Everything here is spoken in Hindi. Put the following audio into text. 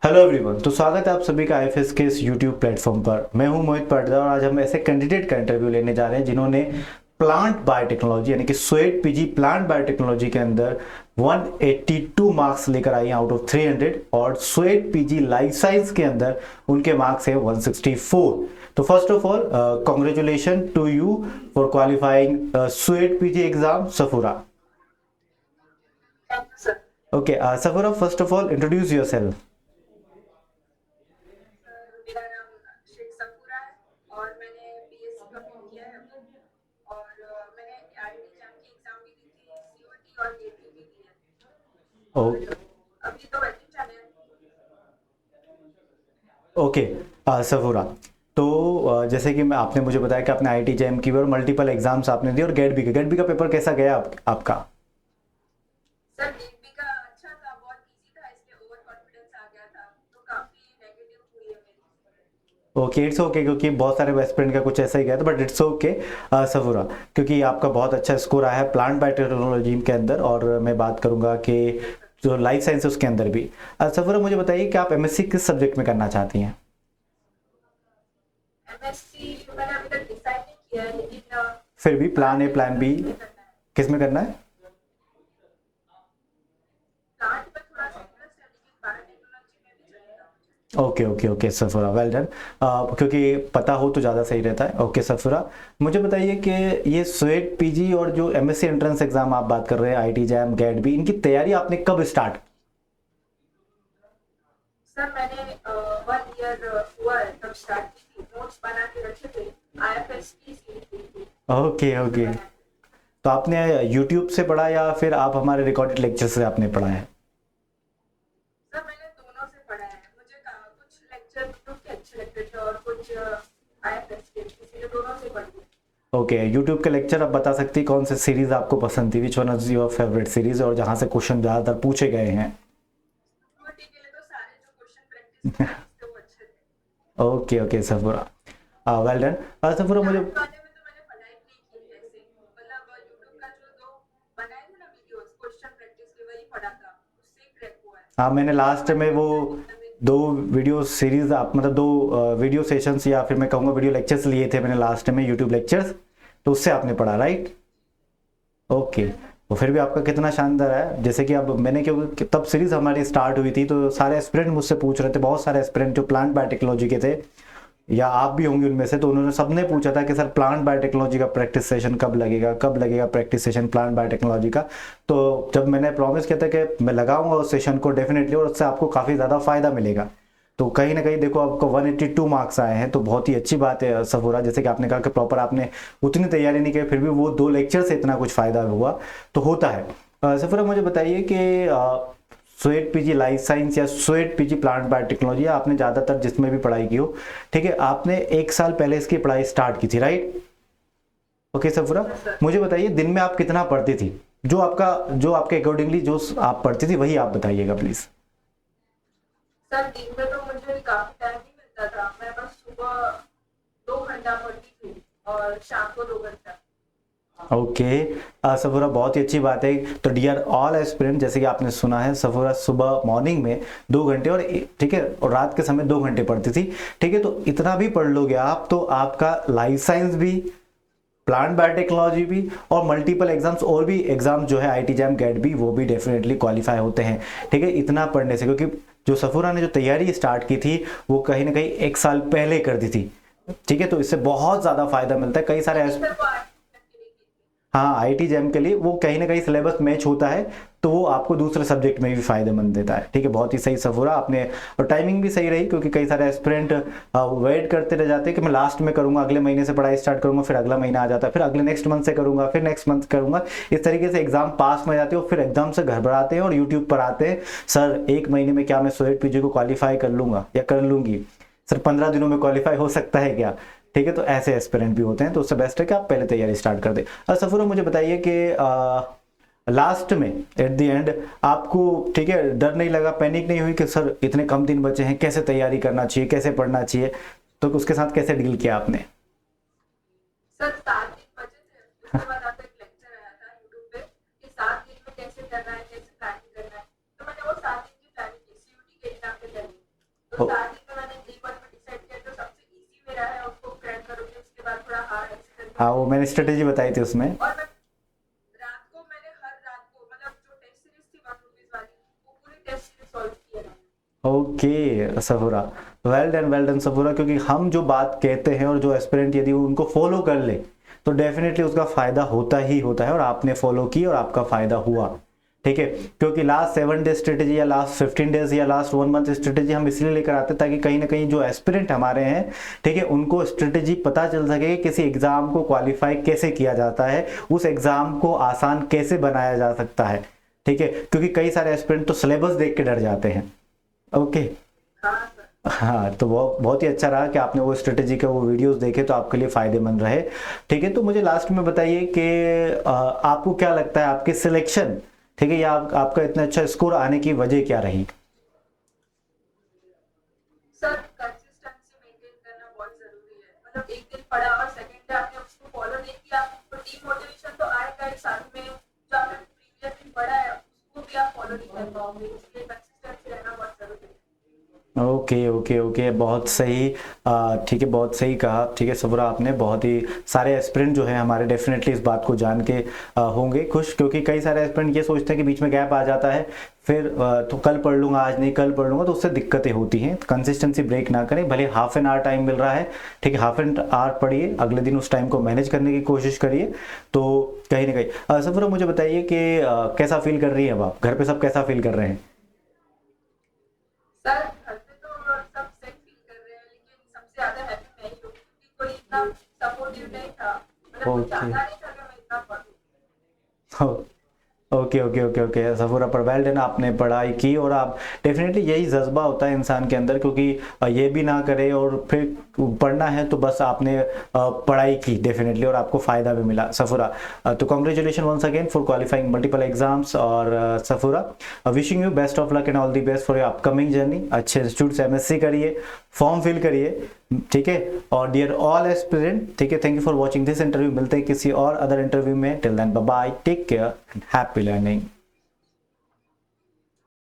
Hello everyone. तो स्वागत है आप सभी का आईएफएस के इस यूट्यूब प्लेटफॉर्म पर। मैं हूं मोहित पाटीदार और आज हम ऐसे कैंडिडेट का इंटरव्यू लेने जा रहे हैं जिन्होंने प्लांट बायोटेक्नोलॉजी यानी कि स्वेट पीजी प्लांट बायोटेक्नोलॉजी के अंदर 182 मार्क्स लेकर आई हैं आउट ऑफ 300 और स्वेट पीजी लाइफ साइंस के अंदर उनके मार्क्स है 164। तो first of all congratulation to you for qualifying स्वेट PG exam Safura. Sir okay Safura, first of all introduce yourself. मेरा नाम शेख सफूरा है और मैंने बीएससी कंप्लीट किया है अभी। और मैंने आईआईटी जैम की एग्जाम भी दी थी, सीयूईटी और गेट भी दी है। और अभी तो वेटिंग चल रहा है। ओके सफूरा, तो जैसे कि मैं आपने मुझे बताया कि आपने आईआईटी जैम की और मल्टीपल एग्जाम्स आपने दिए और गेट बी का पेपर कैसा गया आपका? सर गेट का अच्छा था, बहुत इजी था, इसलिए ओवर कॉन्फिडेंस आ गया था तो काफी नेगेटिव हुई है मेरी। ओके, इट्स ओके, क्योंकि बहुत सारे एस्पिरेंट का कुछ ऐसा ही गया था, बट इट्स ओके सफूरा, क्योंकि आपका बहुत अच्छा स्कोर आया है प्लांट बायोटेक्नोलॉजी के अंदर और मैं बात करूंगा कि थैंक यू सर। जो लाइफ साइंस है उसके अंदर भी। सफूरा, मुझे बताइए कि आप एमएससी किस सब्जेक्ट में करना चाहती हैं? एमएससी मैंने अभी तक डिसाइड नहीं किया है, लेकिन फिर भी plan A plan B biotechnology में करना है। किस में करना है? प्लांट में थोड़ा सा इंटरेस्ट है, लेकिन बायोटेक्नोलॉजी में भी चलेगा मुझे। Okay okay okay Safura, well done. क्योंकि पता हो तो ज़्यादा सही रहता है। ओके सफूरा, मुझे बताइए कि ये स्वेट पीजी और जो एमएससी एंट्रेंस एग्जाम आप बात कर रहे हैं, आईटी जैम गेट बी, इनकी तैयारी आपने कब स्टार्ट? सर मैंने 1 ईयर हुआ है तब स्टार्ट की थी, नोट्स बना के रखे थे। आईएफएस की सीरीज हुई थी ओके तो ओके, बनाया। तो आपने यूट्यूब से पढ़ा या फिर आप हमारे रिकॉर्डेड लेक्चर से आपने पढ़ा है? सर मैंने दोनों से पढ़ा है, मुझे कुछ लेक्चर यूट्यूब के अच्छे लगते थे और कुछ आईएफएस के, इसीलिए दोनों से पढ़ लिया। ओके, यूट्यूब के लेक्चर आप बता सकती कौन सी सीरीज आपको पसंद थी, which one is your favourite series और जहाँ से क्वेश्चन ज़्यादातर पूछे गए हैं? सिक्योरिटी के लिए तो सारे जो क्वेश्चन प्रैक्टिस की सीरीज थे वो अच्छे थे। Okay okay Safura, well done. Safura मुझे, प्लांट वाले में तो मैंने पढ़ाई नहीं की है ऐसे, मतलब यूट्यूब का जो दो बनाए थे ना वीडियोस क्वेश्चन प्रैक्टिस के, वही पढ़ा था, उससे ही क्रैक हुआ है। हाँ मैंने लास्ट में वो बायोटेक्नोलॉजी एकदम ही। दो वीडियो सीरीज आप मतलब दो वीडियो सेशंस या फिर मैं कहूँगा वीडियो लेक्चर्स लिए थे मैंने लास्ट में, यूट्यूब लेक्चर्स, तो उससे आपने पढ़ा राइट? ओके, तो फिर भी आपका कितना शानदार है। जैसे कि अब मैंने, क्योंकि तब सीरीज हमारी स्टार्ट हुई थी तो सारे एस्पिरेंट मुझसे पूछ रहे थे, बहुत सारे एस्पिरेंट जो प्लांट बायोटेक्नोलॉजी के थे या आप भी होंगे उनमें से, तो उन्होंने सबने पूछा था कि सर प्लांट बायोटेक्नोलॉजी का प्रैक्टिस सेशन कब लगेगा प्रैक्टिस सेशन प्लांट बायोटेक्नोलॉजी का। तो जब मैंने प्रॉमिस किया था कि मैं लगाऊंगा उस सेशन को डेफिनेटली और उससे आपको काफ़ी ज़्यादा फायदा मिलेगा, तो कहीं ना कहीं देखो आपको 182 मार्क्स आए हैं तो बहुत ही अच्छी बात है सफूरा। जैसे कि आपने कहा कि प्रॉपर आपने उतनी तैयारी नहीं की, फिर भी वो दो लेक्चर से इतना कुछ फायदा हुआ, तो होता है। सफूरा मुझे बताइए कि स्वेट पीजी लाइफ साइंस या स्वेट पीजी प्लांट बायोटेक्नोलॉजी आपने ज़्यादातर जिसमें भी पढ़ाई की हो, ठीक है, आपने एक साल पहले इसकी पढ़ाई स्टार्ट की थी right? Okay Safura, yes sir. मुझे बताइए दिन में आप कितना पढ़ती थी? जो आपके अकॉर्डिंगली जो आप पढ़ती थी वही आप बताइएगा प्लीज़। सर दिन में तो मुझे काफी टाइम नहीं मिलता था, मैं बस सुबह 2 घंटा पढ़ती थी और शाम को 2 घंटा। ओके सफूरा, बहुत ही अच्छी बात है। तो डियर ऑल एस्पिरेंट, जैसे कि आपने सुना है सफूरा सुबह मॉर्निंग में 2 घंटे और ठीक है और रात के समय 2 घंटे पढ़ती थी, ठीक है, तो इतना भी पढ़ लोगे आप तो आपका लाइफ साइंस भी, प्लांट बायोटेक्नोलॉजी भी और मल्टीपल एग्जाम्स और भी एग्जाम जो है आईटी जैम गेट भी, वो भी डेफिनेटली क्वालिफाई होते हैं, ठीक है, इतना पढ़ने से। क्योंकि जो सफूरा ने जो तैयारी स्टार्ट की थी वो कहीं ना कहीं एक साल पहले कर दी थी, ठीक है, तो इससे बहुत ज़्यादा फायदा मिलता है। कई सारे नहीं सर, वो आर्टिफिशियल के लिए की थी। हाँ आईटी जैम के लिए वो कहीं ना कहीं सिलेबस मैच होता है, तो वो आपको दूसरे सब्जेक्ट में भी फायदेमंद देता है, ठीक है, बहुत ही सही सफूरा आपने। और टाइमिंग भी सही रही, क्योंकि कई सारे एस्पिरेंट वेट करते रह जाते हैं कि मैं लास्ट में करूंगा, अगले महीने से पढ़ाई स्टार्ट करूंगा, फिर अगला महीना आ जाता है, फिर अगले नेक्स्ट मंथ से करूंगा, फिर नेक्स्ट मंथ करूंगा, इस तरीके से एग्जाम पास में जाते हो, फिर एकदम से घबराते हैं और यूट्यूब पर आते हैं, सर एक महीने में क्या मैं स्वेट पीजी को क्वालिफाई कर लूंगा या कर लूंगी, सर 15 दिनों में क्वालिफाई हो सकता है क्या? ठीक है, तो ऐसे एस्पिरेंट भी होते हैं, तो उससे बेस्ट है कि आप पहले तैयारी स्टार्ट कर दें। सफूरा मुझे बताइए कि लास्ट में एट द एंड आपको, ठीक है, डर नहीं लगा, पैनिक नहीं हुई कि सर इतने कम दिन बचे हैं, कैसे तैयारी करना चाहिए, कैसे पढ़ना चाहिए, तो उसके साथ कैसे डील किया आपने? सर 7 दिन बचे थे, उसके बाद आपका एक लेक्चर आया था यूट्यूब पे कि 7 दिन में कैसे करना है, कैसे प्लानिंग करना है, तो मैंने वो 7 दिन की प्लानिंग की, सीयूटी के एग्जाम के पहले। तो साथ ही में मैंने एक बार में डिसाइड किया जो सबसे इजी मेरा है उसको क्रैक करूंगी, उसके बाद थोड़ा हार्ड ऐसे करके। हाँ, वो मैंने स्ट्रेटेजी बताई थी उसमें। और मैं रात को मैंने हर रात को मतलब जो टेस्ट सीरीज थी 1 रुपीज वाली वो पूरी टेस्ट सीरीज सॉल्व किया मैंने। Okay Safura, well done Safura, क्योंकि हम जो बात कहते हैं और जो एस्पिरेंट यदि वो उनको फॉलो कर ले तो डेफिनेटली उसका फायदा होता ही होता है, और आपने फॉलो की और आपका फायदा हुआ। ठीक है, क्योंकि लास्ट 7 डेज स्ट्रेटेजी या लास्ट 15 डेज या लास्ट 1 मंथ स्ट्रेटेजी हम इसलिए लेकर आते हैं ताकि कहीं ना कहीं जो एस्पिरेंट हमारे हैं, ठीक है, उनको स्ट्रेटेजी पता चल सके कि किसी एग्जाम को क्वालिफाई कैसे किया जाता है, उस एग्जाम को आसान कैसे बनाया जा सकता है। ठीक है, क्योंकि कई सारे एस्पिरेंट तो सिलेबस देख के डर जाते हैं। ओके, हाँ सर। हाँ, तो वो बहुत ही अच्छा रहा कि आपने वो स्ट्रेटेजी के वो वीडियोस देखे, तो आपके लिए फायदेमंद रहे। ठीक है, तो मुझे लास्ट में बताइए कि आपको क्या लगता है आपकी सिलेक्शन, ठीक है, या आपका इतना अच्छा स्कोर आने की वजह क्या रही? सर कंसिस्टेंसी मेंटेन करना बहुत जरूरी है। मतलब एक दिन पढ़ा और सेकंड डे आपने उसको फॉलो नहीं किया तो डीमोटिवेशन तो आएगा ही, साथ में जो आपने प्रीवियस दिन पढ़ा है उसको भी आप फॉलो नहीं कर पाओगे, इसलिए कंसिस्टेंसी रहना बहुत जरूरी है। ओके, बहुत सही। ठीक है, बहुत सही कहा। ठीक है सफूरा, आपने बहुत ही सारे एस्पिरेंट जो है हमारे डेफिनेटली इस बात को जान के होंगे खुश, क्योंकि कई सारे एस्पिरेंट ये सोचते हैं कि बीच में गैप आ जाता है, फिर तो कल पढ़ लूंगा, आज नहीं कल पढ़ लूंगा, तो उससे दिक्कतें होती हैं। कंसिस्टेंसी ब्रेक ना करें, भले हाफ एन आवर टाइम मिल रहा है, ठीक है, हाफ एन आवर पढ़िए, अगले दिन उस टाइम को मैनेज करने की कोशिश करिए। तो कहीं ना कहीं सफूरा मुझे बताइए कि कैसा फील कर रही है अब आप, घर पे सब कैसा फील कर रहे हैं? सर घर पे तो सब सेम फील कर रहे हैं, लेकिन सबसे ज्यादा हैप्पी मैं ही हूँ क्योंकि कोई इतना सपोर्टिव नहीं था, मतलब कोई चाहता नहीं था कि मैं इतना पढ़ूं। ओके सफूरा, पर वेल डन, आपने पढ़ाई की, और आप डेफिनेटली यही जज्बा होता है इंसान के अंदर, क्योंकि ये भी ना करे और फिर पढ़ना है तो बस आपने पढ़ाई की डेफिनेटली, और आपको फायदा भी मिला सफूरा। तो congratulation once again for qualifying multiple exams, और Safoora wishing you best of luck and all the best for your upcoming journey. अच्छे इंस्टीट्यूट से MSc करिए, फॉर्म फिल करिए, ठीक है, और डियर ऑल एस्पिरेंट, ठीक है, thank you for watching this interview. मिलते हैं किसी और अदर इंटरव्यू में, till then bye bye, take care and happy learning.